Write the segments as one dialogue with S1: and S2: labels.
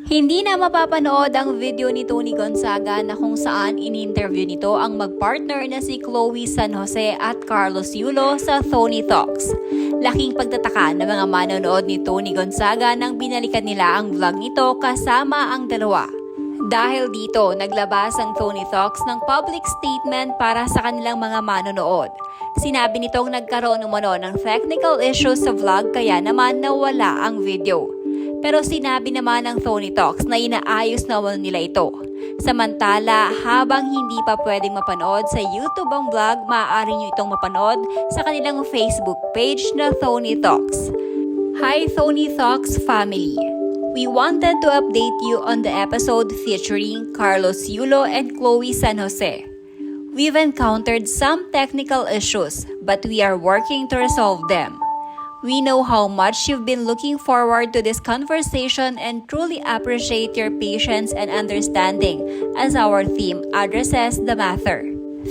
S1: Hindi na mapapanood ang video ni Tony Gonzaga na kung saan in-interview nito ang magpartner na si Chloe San Jose at Carlos Yulo sa Tony Talks. Laking pagtataka ng mga manonood ni Tony Gonzaga nang binalikan nila ang vlog nito kasama ang dalawa. Dahil dito, naglabas ang Tony Talks ng public statement para sa kanilang mga manonood. Sinabi nitong nagkaroon umano ng technical issues sa vlog kaya naman nawala ang video. Pero sinabi naman ng Tony Talks na inaayos na nila ito. Samantala, habang hindi pa pwedeng mapanood sa YouTube ang vlog, maaari nyo itong mapanood sa kanilang Facebook page na Tony Talks. Hi Tony Talks family! We wanted to update you on the episode featuring Carlos Yulo and Chloe San Jose. We've encountered some technical issues, but we are working to resolve them. We know how much you've been looking forward to this conversation and truly appreciate your patience and understanding as our team addresses the matter.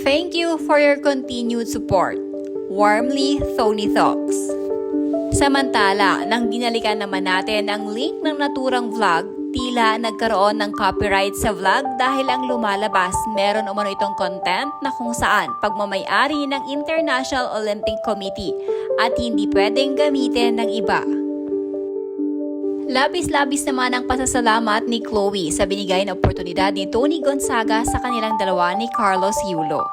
S1: Thank you for your continued support. Warmly, Tony Talks. Samantala, nang dinalikan naman natin ang link ng naturang vlog, tila nagkaroon ng copyright sa vlog dahil ang lumalabas meron umano itong content na kung saan pagmamay-ari ng International Olympic Committee at hindi pwedeng gamitin ng iba. Labis-labis naman ang pasasalamat ni Chloe sa binigay na oportunidad ni Tony Gonzaga sa kanilang dalawa ni Carlos Yulo.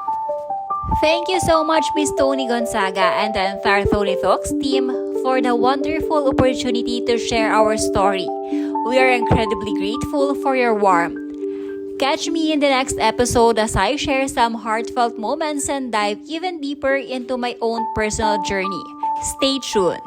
S1: Thank you so much Miss Tony Gonzaga and the entire Tony Talks team for the wonderful opportunity to share our story. We are incredibly grateful for your warmth. Catch me in the next episode as I share some heartfelt moments and dive even deeper into my own personal journey. Stay tuned.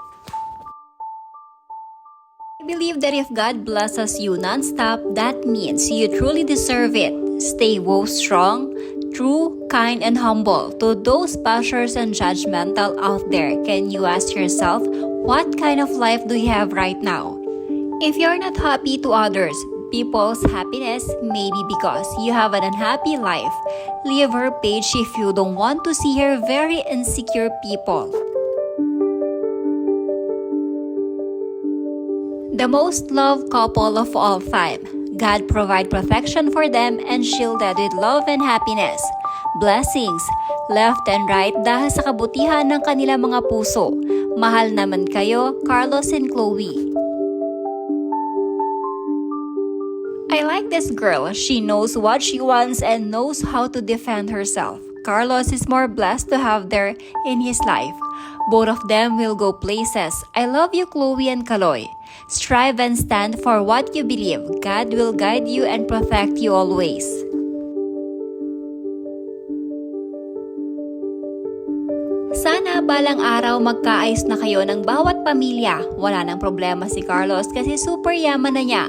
S1: I believe that if God blesses you non-stop, that means you truly deserve it. Stay both strong, true, kind, and humble. To those bashers and judgmental out there, can you ask yourself, what kind of life do you have right now? If you're not happy to others, people's happiness may be because you have an unhappy life. Leave her page if you don't want to see her very insecure people. The most loved couple of all time. God provide protection for them and shielded with love and happiness. Blessings, left and right dahil sa kabutihan ng kanilang mga puso. Mahal naman kayo, Carlos and Chloe. I like this girl. She knows what she wants and knows how to defend herself. Carlos is more blessed to have her in his life. Both of them will go places. I love you, Chloe and Kaloy. Strive and stand for what you believe. God will guide you and protect you always. Sana balang araw magkaayos na kayo ng bawat pamilya. Wala nang problema si Carlos kasi super yaman na niya.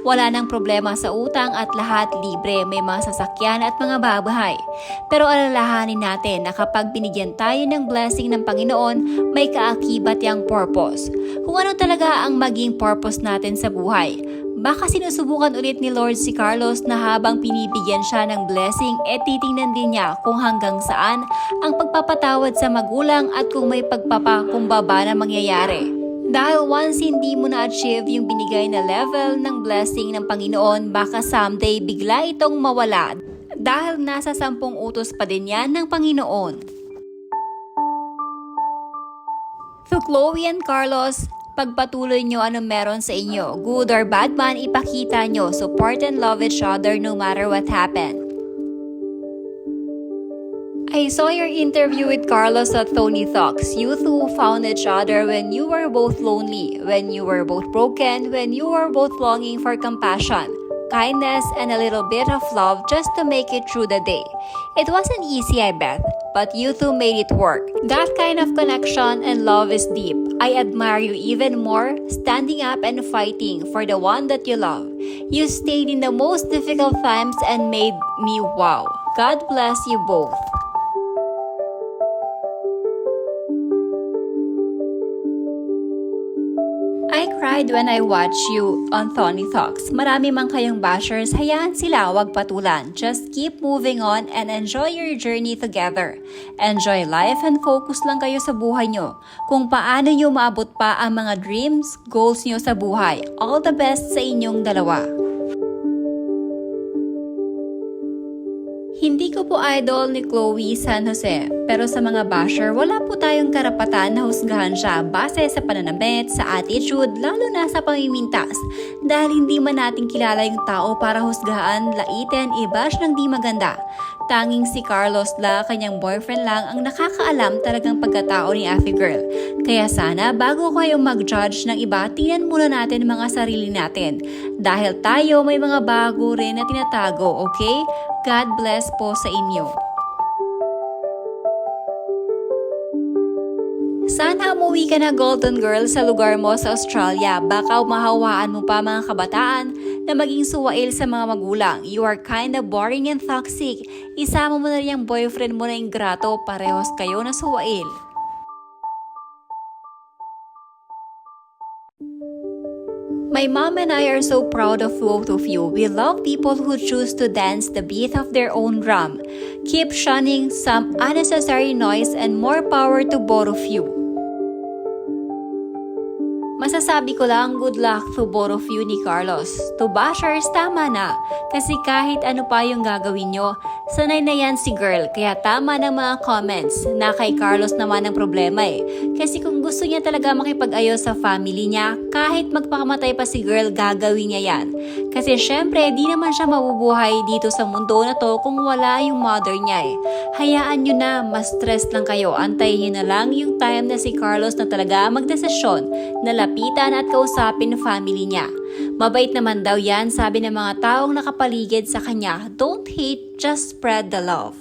S1: Wala nang problema sa utang at lahat libre, may mga sasakyan at mga babahay. Pero alalahanin natin na kapag binigyan tayo ng blessing ng Panginoon, may kaakibat yang purpose. Kung ano talaga ang maging purpose natin sa buhay. Baka sinusubukan ulit ni Lord si Carlos na habang pinibigyan siya ng blessing, titingnan din niya kung hanggang saan ang pagpapatawad sa magulang at kung may pagpapakumbaba na mangyayari. Dahil once hindi mo na-achieve yung binigay na level ng blessing ng Panginoon, baka someday bigla itong mawala dahil nasa 10 utos pa din yan ng Panginoon. To Chloe and Carlos, pagpatuloy nyo anong meron sa inyo. Good or bad man, ipakita nyo. Support and love each other no matter what happened. I saw your interview with Carlos at Tony Talks. You two found each other when you were both lonely, when you were both broken, when you were both longing for compassion, kindness, and a little bit of love just to make it through the day. It wasn't easy, I bet, but you two made it work. That kind of connection and love is deep. I admire you even more, standing up and fighting for the one that you love. You stayed in the most difficult times and made me wow. God bless you both. I cried when I watched you on Tony Talks. Marami man kayong bashers, hayaan sila, wag patulan. Just keep moving on and enjoy your journey together. Enjoy life and focus lang kayo sa buhay nyo. Kung paano nyo maabot pa ang mga dreams, goals nyo sa buhay. All the best sa inyong dalawa. Gusto po idol ni Chloe San Jose, pero sa mga basher, wala po tayong karapatan na husgahan siya base sa pananamit, sa attitude, lalo na sa pamimintas. Dahil hindi man natin kilala yung tao para husgahan, laitin, i-bash ng di maganda. Tanging si Carlos la, kanyang boyfriend lang ang nakakaalam talagang pagkatao ni Afi Girl. Kaya sana bago kayo mag-judge ng iba, tingnan muna natin mga sarili natin. Dahil tayo may mga bago rin na tinatago, okay? God bless po sa inyo. Sana umuwi ka na Golden Girl sa lugar mo sa Australia. Baka mahawaan mo pa mga kabataan na maging suwail sa mga magulang. You are kinda boring and toxic. Isama mo na rin yung boyfriend mo na ingrato. Parehos kayo na suwail. My mom and I are so proud of both of you. We love people who choose to dance the beat of their own drum. Keep shunning some unnecessary noise and more power to both of you. Masasabi ko lang, good luck to both of you ni Carlos. To bashers, tama na. Kasi kahit ano pa yung gagawin nyo, sanay na yan si girl. Kaya tama ng mga comments na kay Carlos naman ang problema eh. Kasi kung gusto niya talaga makipag-ayos sa family niya, kahit magpakamatay pa si girl, gagawin niya yan. Kasi syempre, di naman siya mabubuhay dito sa mundo na to kung wala yung mother niya eh. Hayaan nyo na, mas stress lang kayo. Antayin nyo na lang yung time na si Carlos na talaga magdesisyon na lapitan at kausapin ng family niya. Mabait naman daw yan, sabi ng mga taong nakapaligid sa kanya. Don't hate, just spread the love.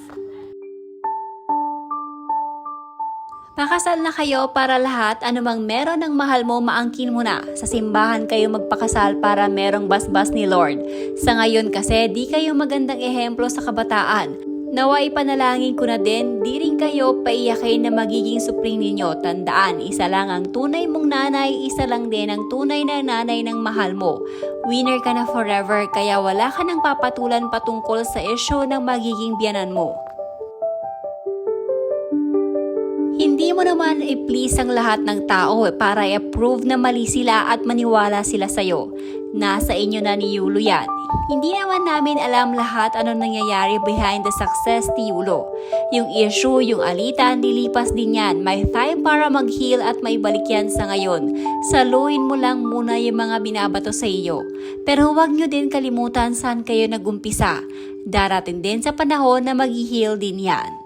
S1: Pakasal na kayo para lahat, anumang meron ng mahal mo, maangkin mo na. Sa simbahan kayo magpakasal para merong basbas ni Lord. Sa ngayon kasi, di kayo magandang ehemplo sa kabataan. Naway panalangin ko na din, di rin kayo paiyakin na magiging supling ninyo. Tandaan, isa lang ang tunay mong nanay, isa lang din ang tunay na nanay ng mahal mo. Winner ka na forever, kaya wala ka nang papatulan patungkol sa issue ng magiging biyanan mo. Hindi mo naman i-please ang lahat ng tao para i-approve na mali sila at maniwala sila sa'yo. Nasa inyo na ni Yulo yan. Hindi naman namin alam lahat ano nangyayari behind the success ni Yulo. Yung issue, yung alitan, dilipas din yan. May time para mag-heal at may balik yan sa ngayon. Saluhin mo lang muna yung mga binabato sa iyo. Pero huwag nyo din kalimutan saan kayo nagumpisa. Darating din sa panahon na mag-heal din yan.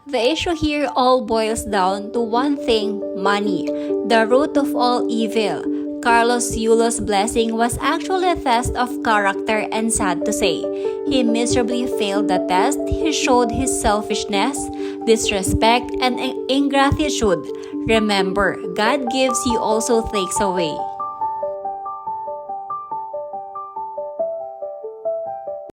S1: The issue here all boils down to one thing, money, the root of all evil. Carlos Yulo's blessing was actually a test of character and sad to say, he miserably failed the test. He showed his selfishness, disrespect, and ingratitude. Remember, God gives, He also takes away.